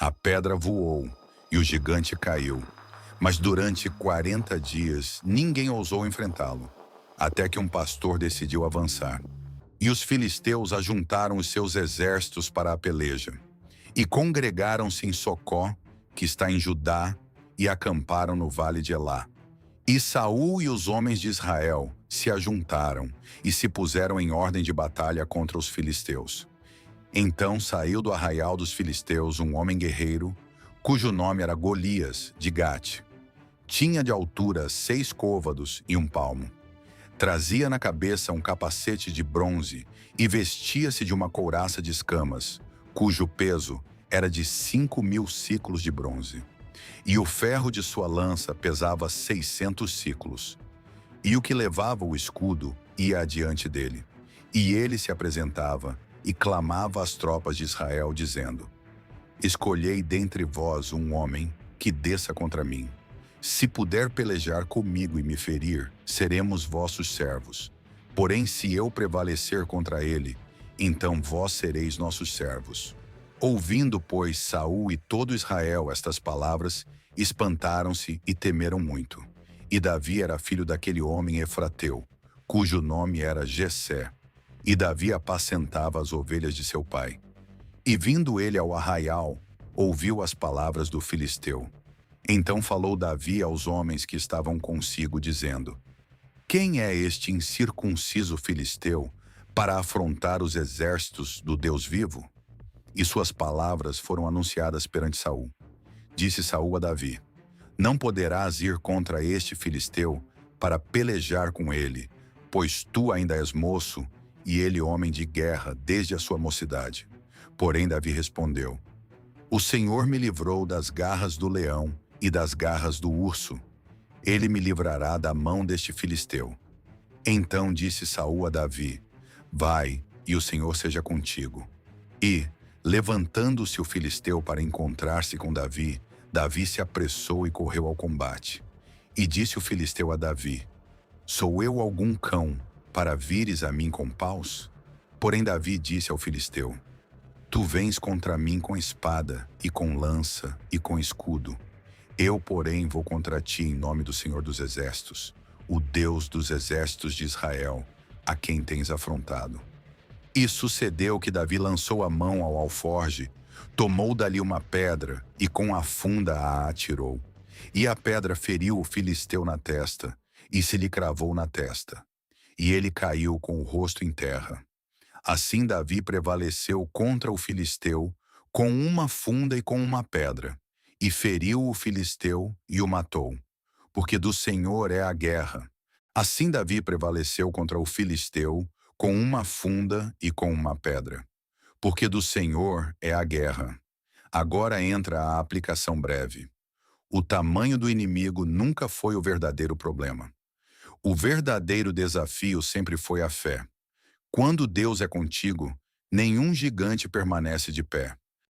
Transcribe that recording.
A pedra voou e o gigante caiu. Mas durante 40 dias ninguém ousou enfrentá-lo, até que um pastor decidiu avançar. E os filisteus ajuntaram os seus exércitos para a peleja. E congregaram-se em Socó, que está em Judá, e acamparam no vale de Elá. E Saul e os homens de Israel se ajuntaram e se puseram em ordem de batalha contra os filisteus. Então saiu do arraial dos filisteus um homem guerreiro, cujo nome era Golias, de Gate. Tinha de altura 6 côvados e 1 palmo. Trazia na cabeça um capacete de bronze e vestia-se de uma couraça de escamas, cujo peso era de 5.000 siclos de bronze. E o ferro de sua lança pesava 600 siclos. E o que levava o escudo ia adiante dele. E ele se apresentava e clamava às tropas de Israel, dizendo: Escolhei dentre vós um homem que desça contra mim. Se puder pelejar comigo e me ferir, seremos vossos servos. Porém, se eu prevalecer contra ele, então vós sereis nossos servos. Ouvindo, pois, Saul e todo Israel estas palavras, espantaram-se e temeram muito. E Davi era filho daquele homem efrateu, cujo nome era Jessé. E Davi apacentava as ovelhas de seu pai. E vindo ele ao arraial, ouviu as palavras do filisteu. Então falou Davi aos homens que estavam consigo, dizendo: Quem é este incircunciso filisteu para afrontar os exércitos do Deus vivo? E suas palavras foram anunciadas perante Saul. Disse Saul a Davi: Não poderás ir contra este filisteu para pelejar com ele, pois tu ainda és moço e ele homem de guerra desde a sua mocidade. Porém Davi respondeu: O Senhor me livrou das garras do leão e das garras do urso. Ele me livrará da mão deste filisteu. Então disse Saul a Davi: Vai, e o Senhor seja contigo. E, levantando-se o filisteu para encontrar-se com Davi, Davi se apressou e correu ao combate. E disse o filisteu a Davi: Sou eu algum cão, para vires a mim com paus? Porém Davi disse ao filisteu: Tu vens contra mim com espada, e com lança, e com escudo. Eu, porém, vou contra ti em nome do Senhor dos Exércitos, o Deus dos exércitos de Israel, a quem tens afrontado. E sucedeu que Davi lançou a mão ao alforge, tomou dali uma pedra e com a funda a atirou. E a pedra feriu o filisteu na testa, e se lhe cravou na testa. E ele caiu com o rosto em terra. Assim Davi prevaleceu contra o filisteu com uma funda e com uma pedra, e feriu o filisteu e o matou, porque do Senhor é a guerra. Assim Davi prevaleceu contra o filisteu com uma funda e com uma pedra, porque do Senhor é a guerra. Agora entra a aplicação breve. O tamanho do inimigo nunca foi o verdadeiro problema. O verdadeiro desafio sempre foi a fé. Quando Deus é contigo, nenhum gigante permanece de pé.